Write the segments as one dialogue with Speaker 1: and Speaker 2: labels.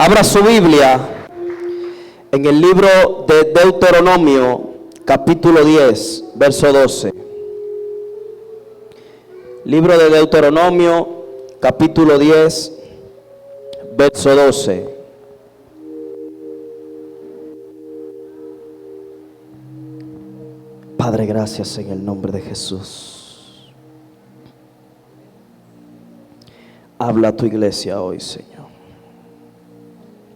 Speaker 1: Abra su Biblia en el libro de Deuteronomio, capítulo 10, verso 12. Libro de Deuteronomio, capítulo 10, verso 12. Padre, gracias en el nombre de Jesús. Habla a tu iglesia hoy, Señor.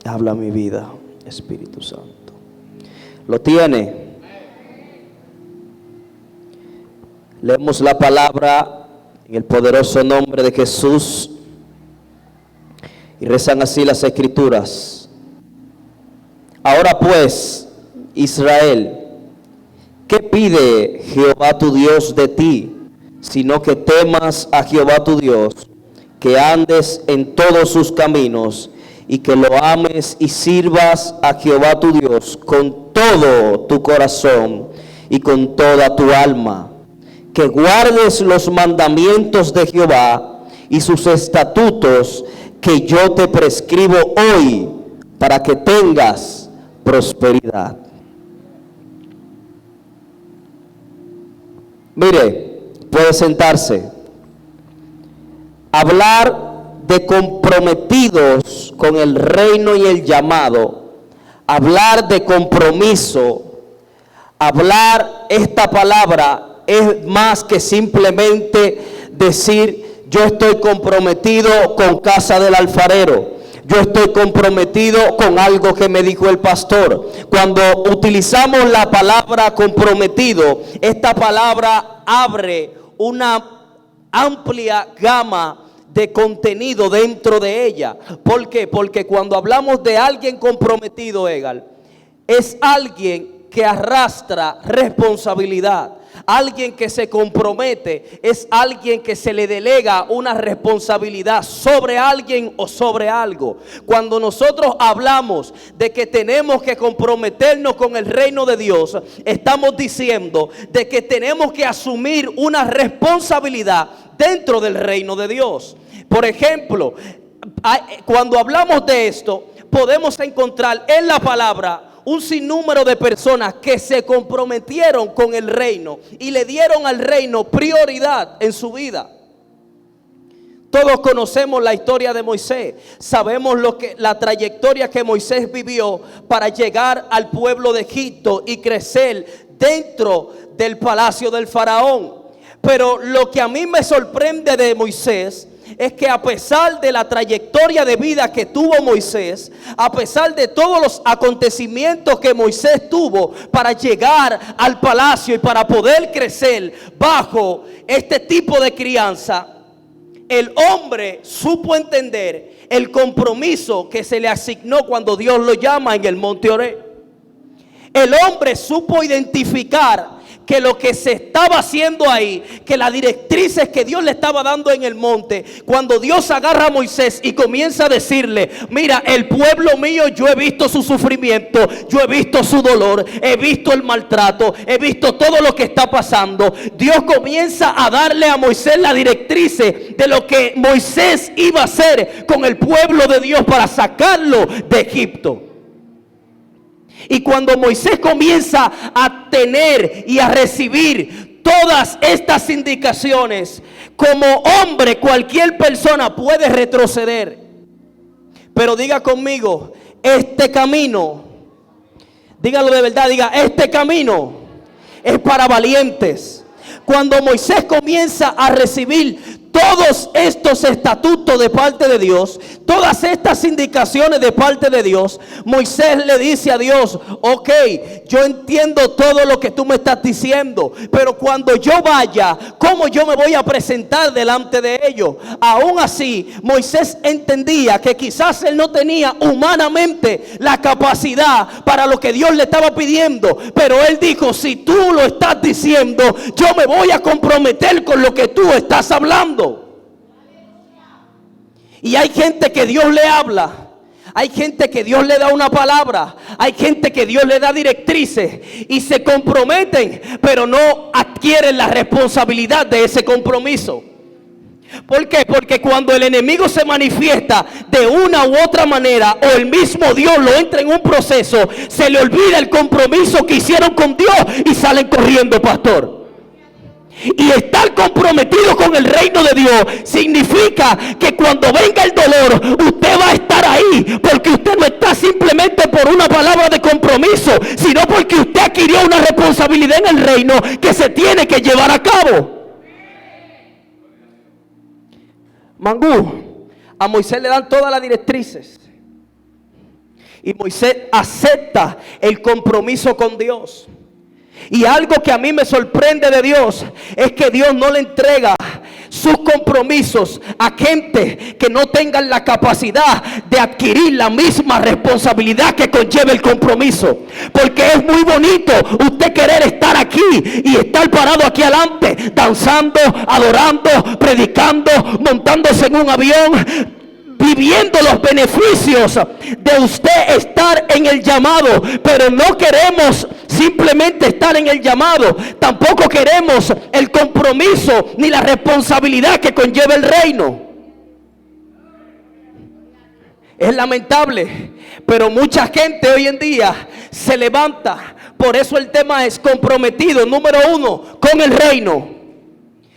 Speaker 1: Habla a mi vida, Espíritu Santo. ¿Lo tiene? Leemos la palabra en el poderoso nombre de Jesús. Y rezan así las escrituras. Ahora pues, Israel, ¿qué pide Jehová tu Dios de ti? Sino que temas a Jehová tu Dios, que andes en todos sus caminos, y que lo ames y sirvas a Jehová tu Dios con todo tu corazón y con toda tu alma. Que guardes los mandamientos de Jehová y sus estatutos que yo te prescribo hoy, para que tengas prosperidad. Mire, puede sentarse. Hablar de comprometidos con el reino y el llamado, hablar de compromiso, hablar esta palabra es más que simplemente decir yo estoy comprometido con casa del alfarero, yo estoy comprometido con algo que me dijo el pastor. Cuando utilizamos la palabra comprometido, esta palabra abre una amplia gama de contenido dentro de ella. ¿Por qué? Porque cuando hablamos de alguien comprometido, Egal, es alguien que arrastra responsabilidad. Alguien que se compromete es alguien que se le delega una responsabilidad sobre alguien o sobre algo. Cuando nosotros hablamos de que tenemos que comprometernos con el reino de Dios, estamos diciendo de que tenemos que asumir una responsabilidad dentro del reino de Dios. Por ejemplo, cuando hablamos de esto, podemos encontrar en la palabra un sinnúmero de personas que se comprometieron con el reino y le dieron al reino prioridad en su vida. Todos conocemos la historia de Moisés. Sabemos la trayectoria que Moisés vivió para llegar al pueblo de Egipto y crecer dentro del palacio del faraón. Pero lo que a mí me sorprende de Moisés es que a pesar de la trayectoria de vida que tuvo Moisés, a pesar de todos los acontecimientos que Moisés tuvo para llegar al palacio y para poder crecer bajo este tipo de crianza, el hombre supo entender el compromiso que se le asignó cuando Dios lo llama en el monte Oreb. El hombre supo identificar que lo que se estaba haciendo ahí, que las directrices que Dios le estaba dando en el monte, cuando Dios agarra a Moisés y comienza a decirle, mira, el pueblo mío, yo he visto su sufrimiento, yo he visto su dolor, he visto el maltrato, he visto todo lo que está pasando. Dios comienza a darle a Moisés las directrices de lo que Moisés iba a hacer con el pueblo de Dios para sacarlo de Egipto. Y cuando Moisés comienza a tener y a recibir todas estas indicaciones, como hombre cualquier persona puede retroceder. Pero diga conmigo, este camino, dígalo de verdad, diga, este camino es para valientes. Cuando Moisés comienza a recibir todos estos estatutos de parte de Dios, todas estas indicaciones de parte de Dios, Moisés le dice a Dios, ok, yo entiendo todo lo que tú me estás diciendo, pero cuando yo vaya, ¿cómo yo me voy a presentar delante de ellos? Aún así, Moisés entendía que quizás él no tenía humanamente la capacidad para lo que Dios le estaba pidiendo, pero él dijo, si tú lo estás diciendo, yo me voy a comprometer con lo que tú estás hablando. Y hay gente que Dios le habla, hay gente que Dios le da una palabra, hay gente que Dios le da directrices y se comprometen, pero no adquieren la responsabilidad de ese compromiso. ¿Por qué? Porque cuando el enemigo se manifiesta de una u otra manera, o el mismo Dios lo entra en un proceso, se le olvida el compromiso que hicieron con Dios y salen corriendo, pastor. Y estar comprometido con el reino de Dios significa que cuando venga el dolor, usted va a estar ahí, porque usted no está simplemente por una palabra de compromiso, sino porque usted adquirió una responsabilidad en el reino que se tiene que llevar a cabo. Mangú, a Moisés le dan todas las directrices y Moisés acepta el compromiso con Dios. Y algo que a mí me sorprende de Dios es que Dios no le entrega sus compromisos a gente que no tengan la capacidad de adquirir la misma responsabilidad que conlleva el compromiso. Porque es muy bonito usted querer estar aquí y estar parado aquí adelante, danzando, adorando, predicando, montándose en un avión, viviendo los beneficios de usted estar en el llamado. Pero no queremos simplemente estar en el llamado, tampoco queremos el compromiso ni la responsabilidad que conlleva el reino. Es lamentable, pero mucha gente hoy en día se levanta. Por eso el tema es comprometido, número 1, con el reino,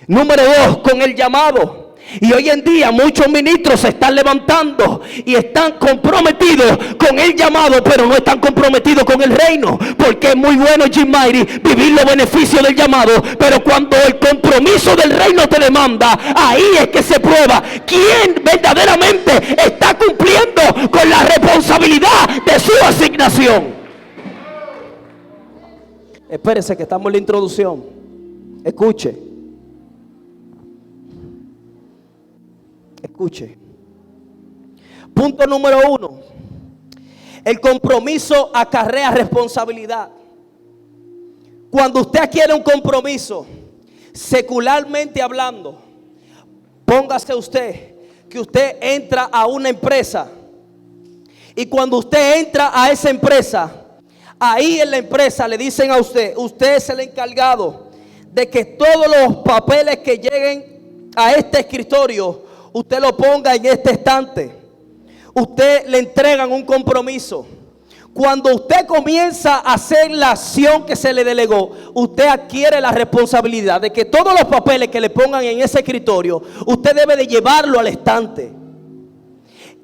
Speaker 1: número 2, con el llamado. Y hoy en día muchos ministros se están levantando y están comprometidos con el llamado, pero no están comprometidos con el reino. Porque es muy bueno, Jim Mighty, vivir los beneficios del llamado, pero cuando el compromiso del reino te demanda, ahí es que se prueba quién verdaderamente está cumpliendo con la responsabilidad de su asignación. Espérese que estamos en la introducción. Escuche. Escuche. Punto número 1. El compromiso acarrea responsabilidad. Cuando usted adquiere un compromiso, secularmente hablando, póngase usted que usted entra a una empresa. Y cuando usted entra a esa empresa, ahí en la empresa le dicen a usted, usted es el encargado de que todos los papeles que lleguen a este escritorio, usted lo ponga en este estante. Usted le entregan un compromiso. Cuando usted comienza a hacer la acción que se le delegó, usted adquiere la responsabilidad de que todos los papeles que le pongan en ese escritorio, usted debe de llevarlo al estante.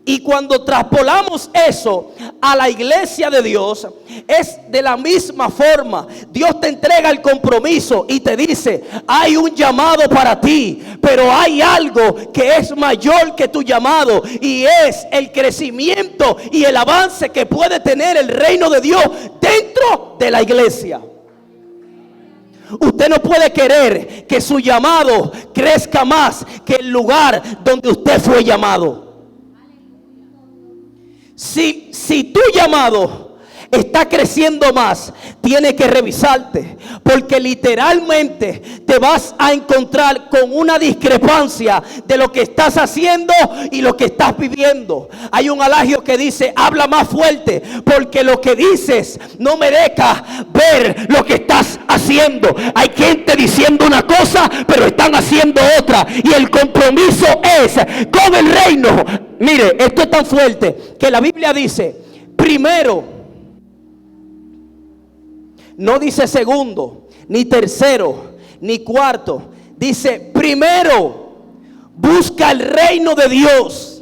Speaker 1: Y cuando traspolamos eso a la iglesia de Dios, es de la misma forma. Dios te entrega el compromiso y te dice, hay un llamado para ti, pero hay algo que es mayor que tu llamado, y es el crecimiento y el avance que puede tener el reino de Dios dentro de la iglesia. Usted no puede querer que su llamado crezca más que el lugar donde usted fue llamado. Si tu llamado está creciendo más, tienes que revisarte, porque literalmente te vas a encontrar con una discrepancia de lo que estás haciendo y lo que estás viviendo. Hay un adagio que dice, habla más fuerte, porque lo que dices no me deja ver lo que estás haciendo. Hay gente diciendo una cosa, pero están haciendo otra, y el compromiso es con el reino. Mire, esto es tan fuerte que la Biblia dice, primero, no dice segundo, ni tercero, ni cuarto. Dice, primero, busca el reino de Dios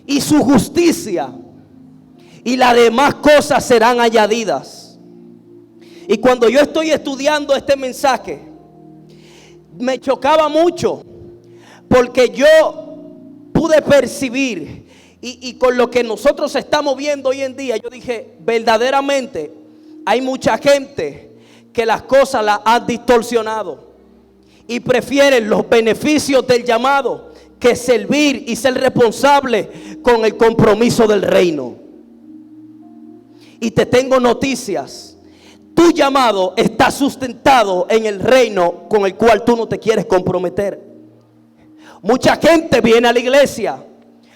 Speaker 1: y su justicia, y las demás cosas serán añadidas. Y cuando yo estoy estudiando este mensaje, me chocaba mucho, porque yo pude percibir, y con lo que nosotros estamos viendo hoy en día, yo dije, verdaderamente hay mucha gente que las cosas las han distorsionado y prefieren los beneficios del llamado que servir y ser responsable con el compromiso del reino. Y te tengo noticias: tu llamado está sustentado en el reino con el cual tú no te quieres comprometer. Mucha gente viene a la iglesia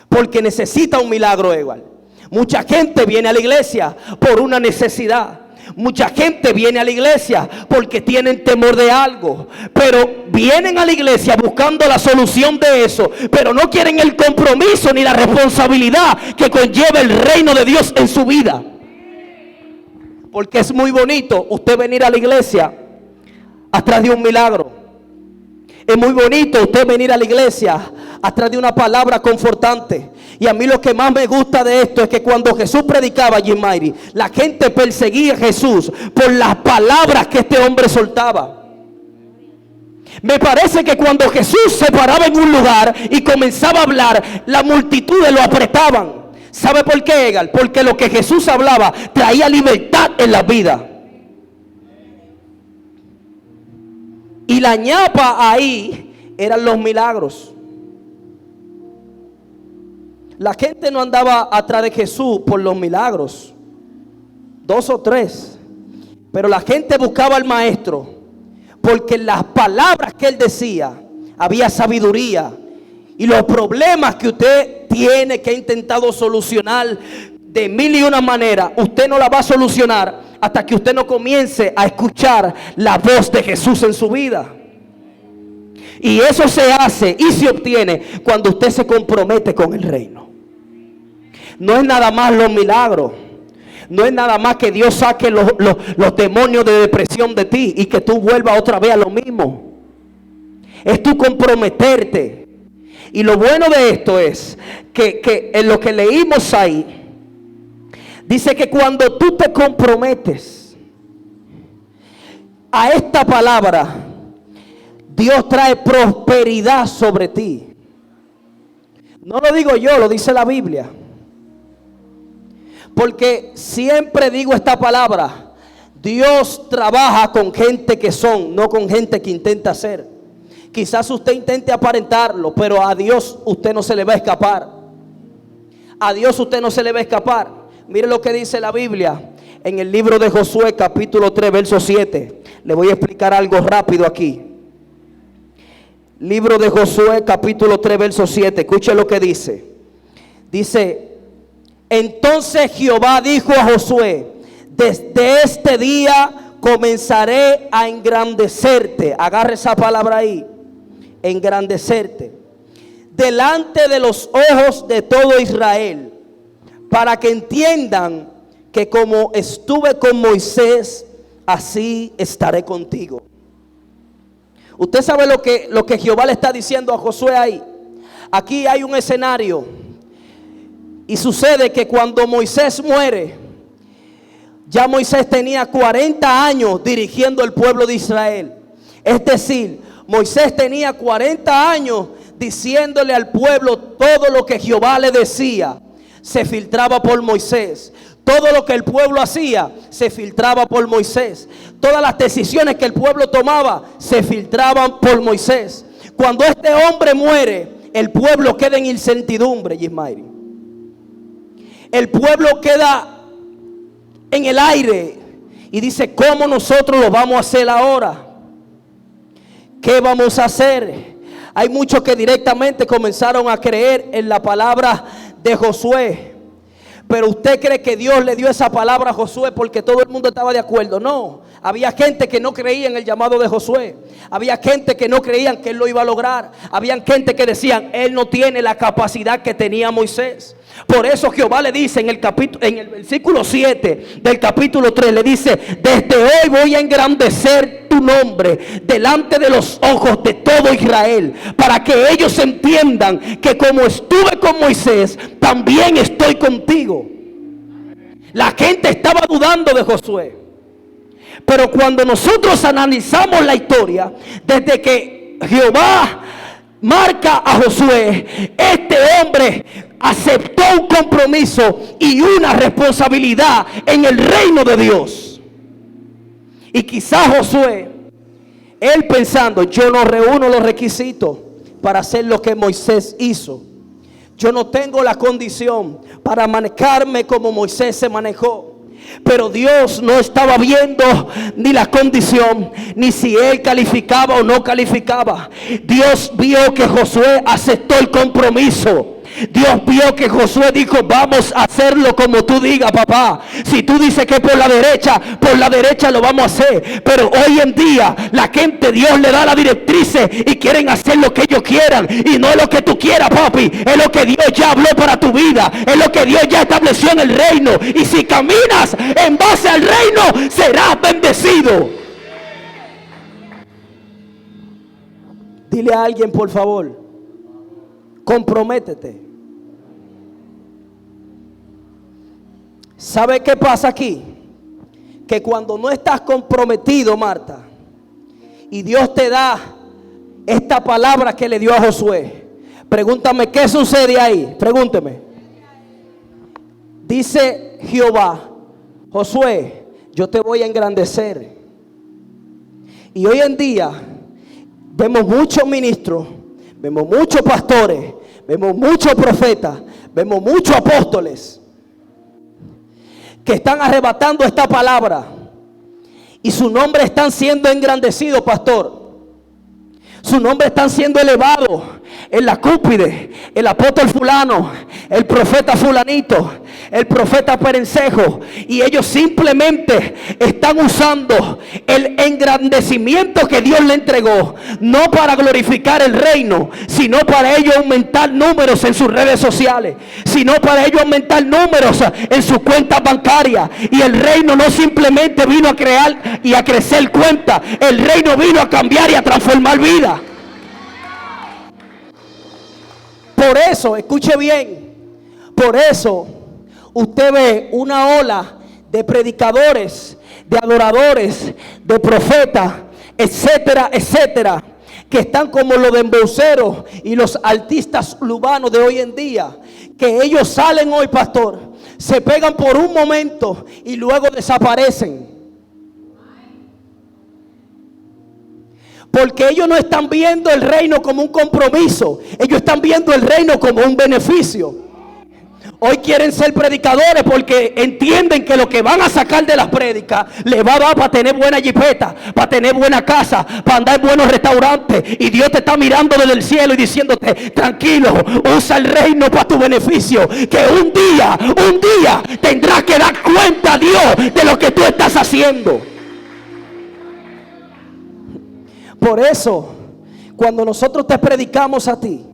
Speaker 1: porque necesita un milagro igual. Mucha gente viene a la iglesia por una necesidad. Mucha gente viene a la iglesia porque tienen temor de algo, pero vienen a la iglesia buscando la solución de eso, pero no quieren el compromiso ni la responsabilidad que conlleva el reino de Dios en su vida. Porque es muy bonito usted venir a la iglesia atrás de un milagro. Es muy bonito usted venir a la iglesia atrás de una palabra confortante. Y a mí lo que más me gusta de esto es que cuando Jesús predicaba, Jim Mighty, la gente perseguía a Jesús por las palabras que este hombre soltaba. Me parece que cuando Jesús se paraba en un lugar y comenzaba a hablar, las multitudes lo apretaban. ¿Sabe por qué, Egal? Porque lo que Jesús hablaba traía libertad en la vida. Y la ñapa ahí eran los milagros. La gente no andaba atrás de Jesús por los milagros, 2 o 3, pero la gente buscaba al maestro porque en las palabras que él decía había sabiduría. Y los problemas que usted tiene, que ha intentado solucionar de mil y una maneras, usted no la va a solucionar hasta que usted no comience a escuchar la voz de Jesús en su vida. Y eso se hace y se obtiene cuando usted se compromete con el reino. No es nada más los milagros. No es nada más que Dios saque los demonios de depresión de ti y que tú vuelvas otra vez a lo mismo. Es tu comprometerte. Y lo bueno de esto es que en lo que leímos ahí, dice que cuando tú te comprometes a esta palabra, Dios trae prosperidad sobre ti. No lo digo yo, lo dice la Biblia. Porque siempre digo esta palabra: Dios trabaja con gente que son, no con gente que intenta ser. Quizás usted intente aparentarlo, pero a Dios usted no se le va a escapar. A Dios usted no se le va a escapar. Mire lo que dice la Biblia en el libro de Josué capítulo 3 verso 7. Le voy a explicar algo rápido aquí. Libro de Josué capítulo 3 verso 7. Escuche lo que dice. Dice: entonces Jehová dijo a Josué: desde este día comenzaré a engrandecerte. Agarre esa palabra ahí. Engrandecerte delante de los ojos de todo Israel, para que entiendan que como estuve con Moisés, así estaré contigo. Usted sabe lo que Jehová le está diciendo a Josué ahí. Aquí hay un escenario. Y sucede que cuando Moisés muere, ya Moisés tenía 40 años dirigiendo el pueblo de Israel. Es decir, Moisés tenía 40 años diciéndole al pueblo todo lo que Jehová le decía. Se filtraba por Moisés. Todo lo que el pueblo hacía se filtraba por Moisés. Todas las decisiones que el pueblo tomaba se filtraban por Moisés. Cuando este hombre muere, el pueblo queda en incertidumbre, Yismairi. El pueblo queda en el aire y dice: ¿cómo nosotros lo vamos a hacer ahora? ¿Qué vamos a hacer? Hay muchos que directamente comenzaron a creer en la palabra de Josué. Pero usted cree que Dios le dio esa palabra a Josué porque todo el mundo estaba de acuerdo. No, había gente que no creía en el llamado de Josué. Había gente que no creían que él lo iba a lograr. Había gente que decían: él no tiene la capacidad que tenía Moisés. Por eso Jehová le dice en el versículo 7 del capítulo 3, le dice: desde hoy voy a engrandecer tu nombre delante de los ojos de todo Israel, para que ellos entiendan que como estuve con Moisés, también estoy contigo. La gente estaba dudando de Josué, pero cuando nosotros analizamos la historia, desde que Jehová marca a Josué, este hombre aceptó un compromiso y una responsabilidad en el reino de Dios. Y quizás Josué, él pensando: yo no reúno los requisitos para hacer lo que Moisés hizo. Yo no tengo la condición para manejarme como Moisés se manejó. Pero Dios no estaba viendo ni la condición, ni si él calificaba o no calificaba. Dios vio que Josué aceptó el compromiso. Dios vio que Josué dijo, vamos a hacerlo como tú digas, papá. Si tú dices que por la derecha lo vamos a hacer. Pero hoy en día la gente, Dios le da la directrices y quieren hacer lo que ellos quieran. Y no es lo que tú quieras, papi. Es lo que Dios ya habló para tu vida. Es lo que Dios ya estableció en el reino. Y si caminas en base al reino, serás bendecido. Dile a alguien, por favor, comprométete. ¿Sabe qué pasa aquí? Que cuando no estás comprometido, Marta, y Dios te da esta palabra que le dio a Josué, pregúntame, ¿qué sucede ahí? Pregúnteme. Dice Jehová, Josué, yo te voy a engrandecer. Y hoy en día vemos muchos ministros, vemos muchos pastores, vemos muchos profetas, vemos muchos apóstoles que están arrebatando esta palabra y su nombre están siendo engrandecidos, pastor. Su nombre están siendo elevados en la cúspide. El apóstol fulano, el profeta fulanito, el profeta perencejo. Y ellos simplemente están usando el engrandecimiento que Dios le entregó, no para glorificar el reino, sino para ellos aumentar números en sus redes sociales, sino para ellos aumentar números en sus cuentas bancarias. Y el reino no simplemente vino a crear y a crecer cuentas, el reino vino a cambiar y a transformar vidas. Por eso, escuche bien, por eso usted ve una ola de predicadores, de adoradores, de profetas, etcétera, etcétera, que están como los demboceros y los artistas urbanos de hoy en día, que ellos salen hoy, pastor, se pegan por un momento y luego desaparecen. Porque ellos no están viendo el reino como un compromiso, ellos están viendo el reino como un beneficio. Hoy quieren ser predicadores porque entienden que lo que van a sacar de las prédicas les va a dar para tener buena jipeta, para tener buena casa, para andar en buenos restaurantes. Y Dios te está mirando desde el cielo y diciéndote, tranquilo, usa el reino para tu beneficio, que un día tendrás que dar cuenta a Dios de lo que tú estás haciendo. Por eso, cuando nosotros te predicamos a ti,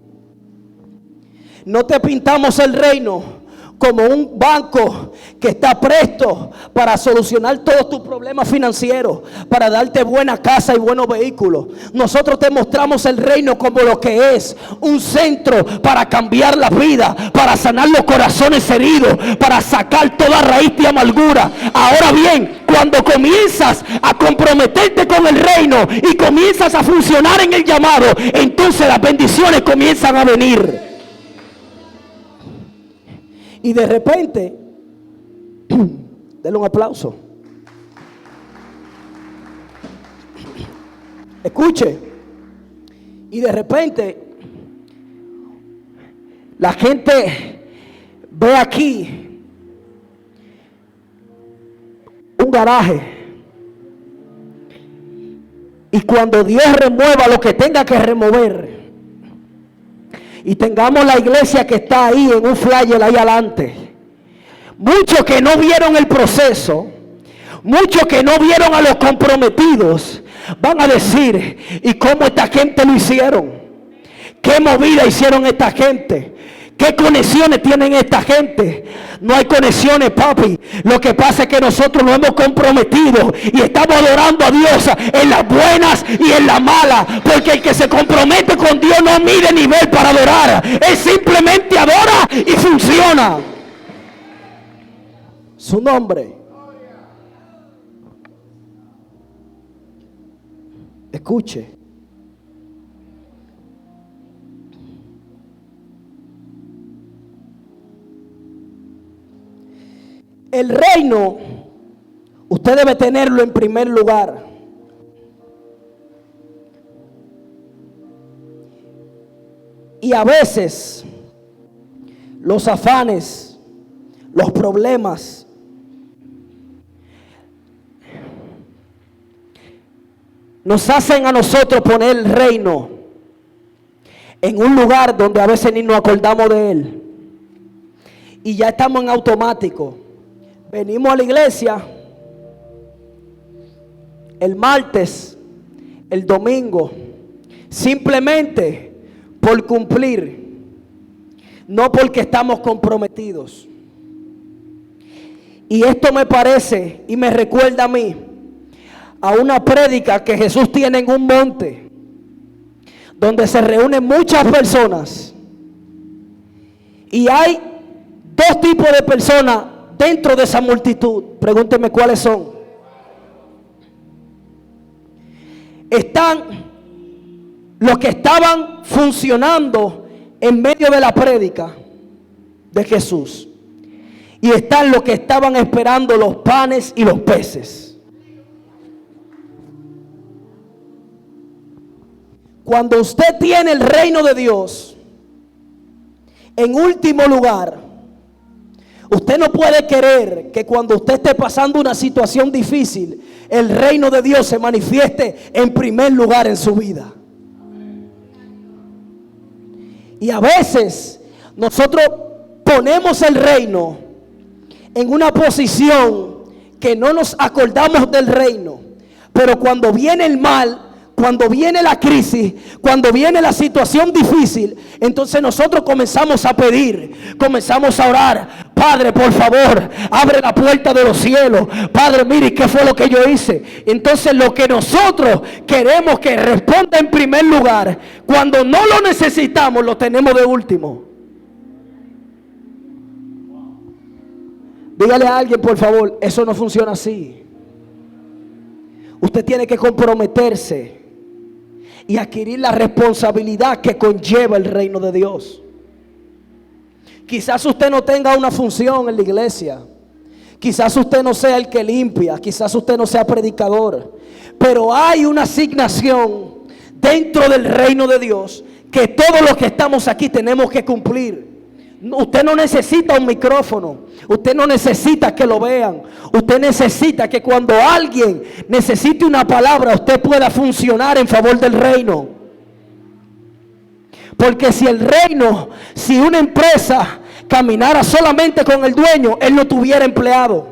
Speaker 1: no te pintamos el reino como un banco que está presto para solucionar todos tus problemas financieros, para darte buena casa y buenos vehículos. Nosotros te mostramos el reino como lo que es, un centro para cambiar la vida, para sanar los corazones heridos, para sacar toda raíz de amargura. Ahora bien, cuando comienzas a comprometerte con el reino y comienzas a funcionar en el llamado, entonces las bendiciones comienzan a venir. Y de repente, denle un aplauso. Escuche. Y de repente, la gente ve aquí un garaje. Y cuando Dios remueva lo que tenga que remover, y tengamos la iglesia que está ahí en un flyer ahí adelante, muchos que no vieron el proceso, muchos que no vieron a los comprometidos, van a decir, ¿y cómo esta gente lo hicieron? ¿Qué movida hicieron esta gente? ¿Qué conexiones tienen esta gente? No hay conexiones, papi. Lo que pasa es que nosotros nos hemos comprometido y estamos adorando a Dios en las buenas y en las malas. Porque el que se compromete con Dios no mide nivel para adorar. Él simplemente adora y funciona. Su nombre. Escuche. El reino, usted debe tenerlo en primer lugar. Y a veces los afanes, los problemas, nos hacen a nosotros poner el reino en un lugar donde a veces ni nos acordamos de Él. Y ya estamos en automático. Venimos a la iglesia el martes, el domingo, simplemente por cumplir, no porque estamos comprometidos. Y esto me parece y me recuerda a mí a una prédica que Jesús tiene en un monte, donde se reúnen muchas personas. Y hay dos tipos de personas dentro de esa multitud. Pregúnteme cuáles son. Están los que estaban funcionando en medio de la prédica de Jesús. Y están los que estaban esperando los panes y los peces. Cuando usted tiene el reino de Dios en último lugar, usted no puede querer que cuando usted esté pasando una situación difícil, el reino de Dios se manifieste en primer lugar en su vida. Y a veces nosotros ponemos el reino en una posición que no nos acordamos del reino. Pero cuando viene el mal, cuando viene la crisis, cuando viene la situación difícil, entonces nosotros comenzamos a pedir, comenzamos a orar. Padre, por favor, abre la puerta de los cielos. Padre, mire, ¿qué fue lo que yo hice? Entonces lo que nosotros queremos que responda en primer lugar, cuando no lo necesitamos, lo tenemos de último. Dígale a alguien, por favor, eso no funciona así. Usted tiene que comprometerse y adquirir la responsabilidad que conlleva el reino de Dios. Quizás usted no tenga una función en la iglesia. Quizás usted no sea el que limpia. Quizás usted no sea predicador. Pero hay una asignación dentro del reino de Dios que todos los que estamos aquí tenemos que cumplir. Usted no necesita un micrófono. Usted no necesita que lo vean. Usted necesita que cuando alguien necesite una palabra, usted pueda funcionar en favor del reino. Porque si el reino, si una empresa caminara solamente con el dueño, él no tuviera empleado.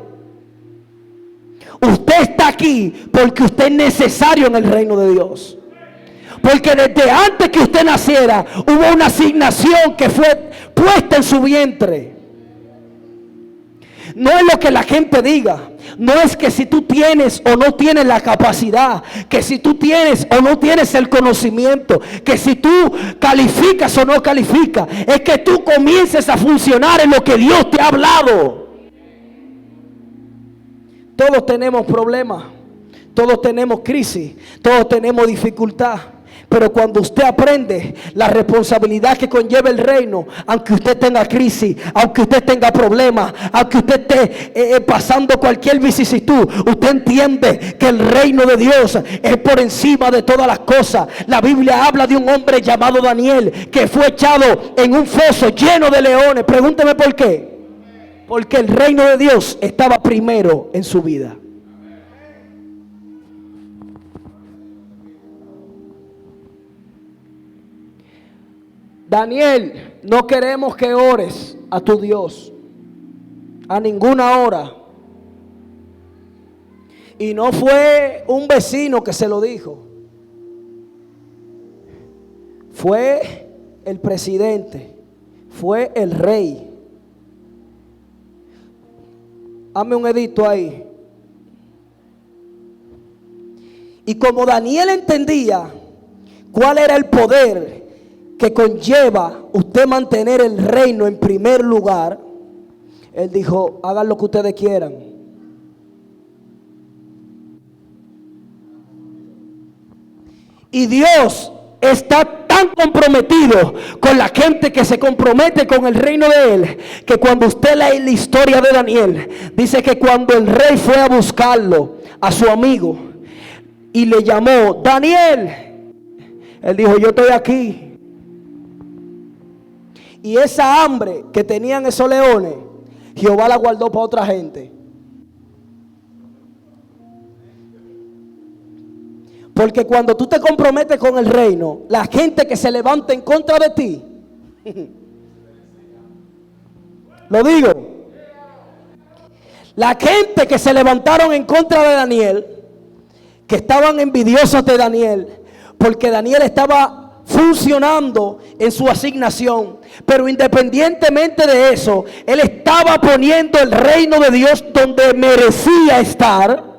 Speaker 1: Usted está aquí porque usted es necesario en el reino de Dios. Porque desde antes que usted naciera, hubo una asignación que fue puesta en su vientre. No es lo que la gente diga. No es que si tú tienes o no tienes la capacidad, que si tú tienes o no tienes el conocimiento, que si tú calificas o no calificas. Es que tú comiences a funcionar en lo que Dios te ha hablado. Todos tenemos problemas, todos tenemos crisis, todos tenemos dificultad. Pero cuando usted aprende la responsabilidad que conlleva el reino, aunque usted tenga crisis, aunque usted tenga problemas, aunque usted esté pasando cualquier vicisitud, usted entiende que el reino de Dios es por encima de todas las cosas. La Biblia habla de un hombre llamado Daniel que fue echado en un foso lleno de leones. Pregúnteme por qué. Porque el reino de Dios estaba primero en su vida. Daniel, no queremos que ores a tu Dios a ninguna hora. Y no fue un vecino que se lo dijo. Fue el presidente, fue el rey. Hazme un edito ahí. Y como Daniel entendía cuál era el poder que conlleva usted mantener el reino en primer lugar, él dijo: hagan lo que ustedes quieran. Y Dios está tan comprometido con la gente que se compromete con el reino de Él, que cuando usted lee la historia de Daniel, dice que cuando el rey fue a buscarlo, a su amigo, y le llamó: Daniel, él dijo: yo estoy aquí. Y esa hambre que tenían esos leones, Jehová la guardó para otra gente. Porque cuando tú te comprometes con el reino, la gente que se levanta en contra de ti, lo digo, la gente que se levantaron en contra de Daniel, que estaban envidiosos de Daniel, porque Daniel estaba funcionando en su asignación, pero independientemente de eso, él estaba poniendo el reino de Dios donde merecía estar.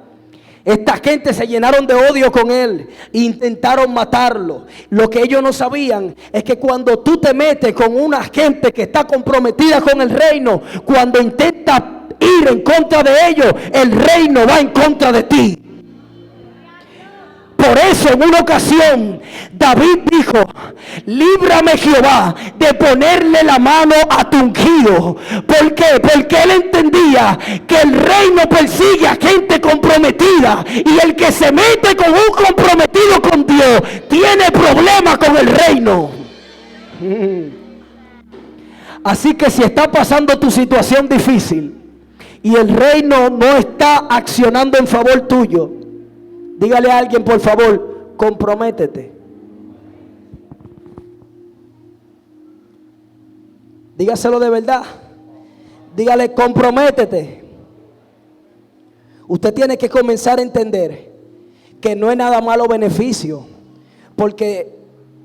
Speaker 1: Esta gente se llenaron de odio con él e intentaron matarlo. Lo que ellos no sabían es que cuando tú te metes con una gente que está comprometida con el reino, cuando intentas ir en contra de ellos, el reino va en contra de ti. Por eso en una ocasión David dijo: líbrame Jehová de ponerle la mano a tu ungido. ¿Por qué? Porque él entendía que el reino persigue a gente comprometida, y el que se mete con un comprometido con Dios tiene problemas con el reino. Así que si está pasando tu situación difícil y el reino no está accionando en favor tuyo, dígale a alguien, por favor, comprométete. Dígaselo de verdad. Dígale, comprométete. Usted tiene que comenzar a entender que no es nada malo beneficio, porque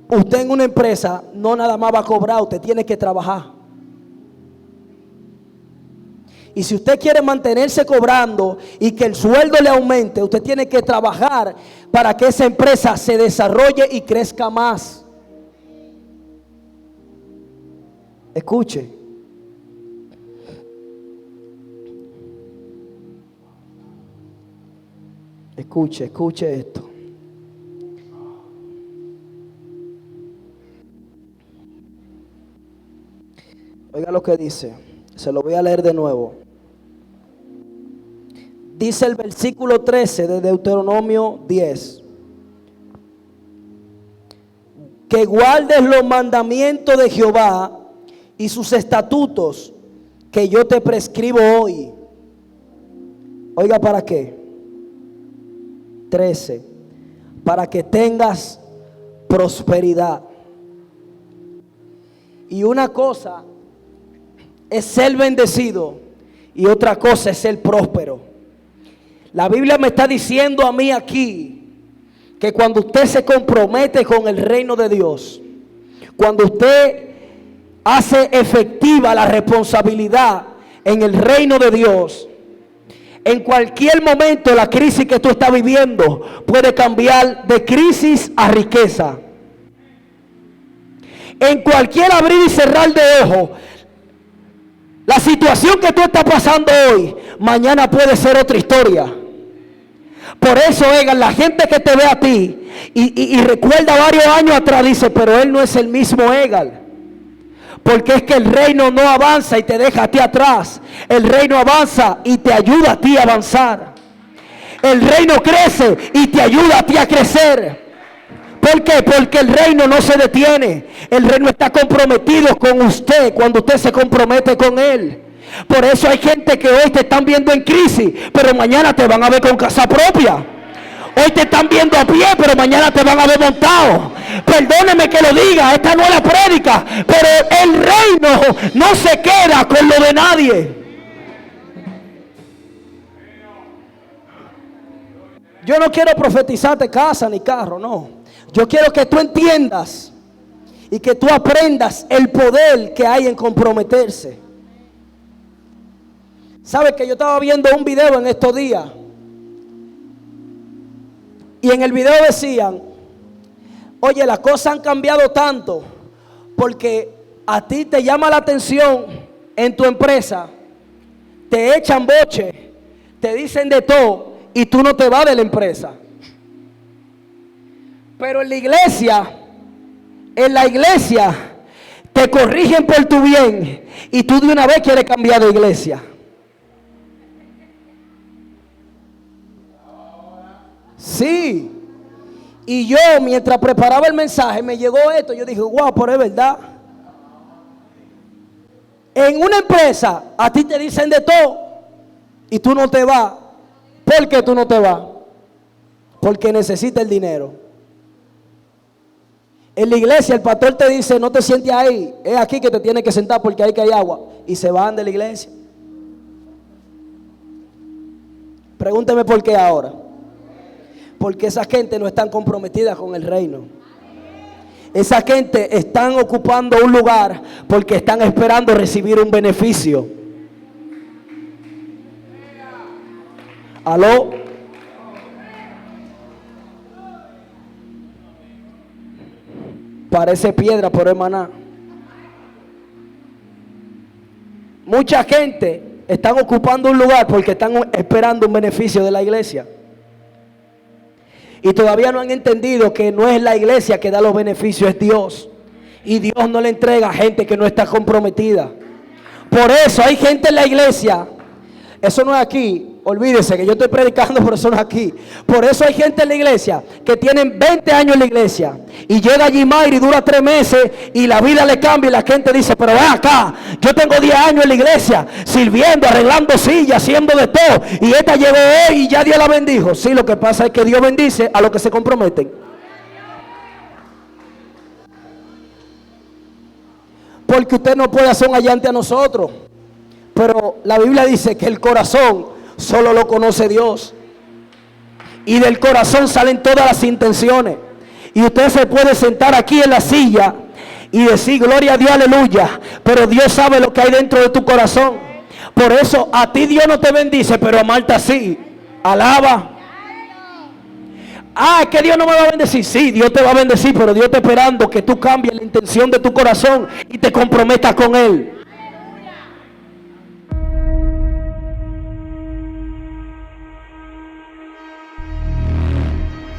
Speaker 1: usted en una empresa no nada más va a cobrar, usted tiene que trabajar. Y si usted quiere mantenerse cobrando y que el sueldo le aumente, usted tiene que trabajar para que esa empresa se desarrolle y crezca más. Escuche. Escuche esto. Oiga lo que dice. Se lo voy a leer de nuevo. Dice el versículo 13 de Deuteronomio 10. Que guardes los mandamientos de Jehová y sus estatutos que yo te prescribo hoy. Oiga, ¿para qué? 13. Para que tengas prosperidad. Y una cosa es ser bendecido y otra cosa es ser próspero. La Biblia me está diciendo a mí aquí que cuando usted se compromete con el reino de Dios, cuando usted hace efectiva la responsabilidad en el reino de Dios, en cualquier momento la crisis que tú estás viviendo puede cambiar de crisis a riqueza. En cualquier abrir y cerrar de ojos, la situación que tú estás pasando hoy, mañana puede ser otra historia. Por eso, Egal, la gente que te ve a ti y recuerda varios años atrás, dice, pero él no es el mismo Egal. Porque es que el reino no avanza y te deja a ti atrás. El reino avanza y te ayuda a ti a avanzar. El reino crece y te ayuda a ti a crecer. ¿Por qué? Porque el reino no se detiene. El reino está comprometido con usted cuando usted se compromete con él. Por eso hay gente que hoy te están viendo en crisis, pero mañana te van a ver con casa propia. Hoy te están viendo a pie, pero mañana te van a ver montado. Perdóneme que lo diga, esta no es la prédica, pero el reino no se queda con lo de nadie. Yo no quiero profetizarte casa ni carro, no. Yo quiero que tú entiendas y que tú aprendas el poder que hay en comprometerse. ¿Sabes que yo estaba viendo un video en estos días? Y en el video decían, oye, las cosas han cambiado tanto porque a ti te llama la atención en tu empresa, te echan boche, te dicen de todo y tú no te vas de la empresa. Pero en la iglesia te corrigen por tu bien y tú de una vez quieres cambiar de iglesia. Sí. Y yo, mientras preparaba el mensaje, me llegó esto. Yo dije, wow, pero es verdad. En una empresa, a ti te dicen de todo y tú no te vas. ¿Por qué tú no te vas?
Speaker 2: porque necesita el dinero. En la iglesia el pastor te dice, no te sientes ahí, es aquí que te tienes que sentar porque ahí que hay agua. Y se van de la iglesia. Pregúnteme por qué ahora. Porque esa gente no están comprometida con el reino. Esa gente están ocupando un lugar porque están esperando recibir un beneficio. ¿Aló? Parece piedra, pero es maná. Mucha gente están ocupando un lugar porque están esperando un beneficio de la iglesia. Y todavía no han entendido que no es la iglesia que da los beneficios, es Dios. Y Dios no le entrega a gente que no está comprometida. Por eso hay gente en la iglesia. Eso no es aquí. Olvídese que yo estoy predicando, pero eso no es aquí. Por eso hay gente en la iglesia que tienen 20 años en la iglesia. Y llega allí Mayra y dura 3 meses y la vida le cambia y la gente dice, pero ven acá, yo tengo 10 años en la iglesia, sirviendo, arreglando sillas, haciendo de todo. Y esta llegó hoy y ya Dios la bendijo. Sí, lo que pasa es que Dios bendice a los que se comprometen. Porque usted no puede hacer un allante a nosotros. Pero la Biblia dice que el corazón solo lo conoce Dios. Y del corazón salen todas las intenciones. Y usted se puede sentar aquí en la silla y decir gloria a Dios, aleluya. Pero Dios sabe lo que hay dentro de tu corazón. Por eso a ti Dios no te bendice, pero a Marta sí. Alaba. Ah, es que Dios no me va a bendecir. Sí, Dios te va a bendecir, pero Dios está esperando que tú cambies la intención de tu corazón y te comprometas con Él.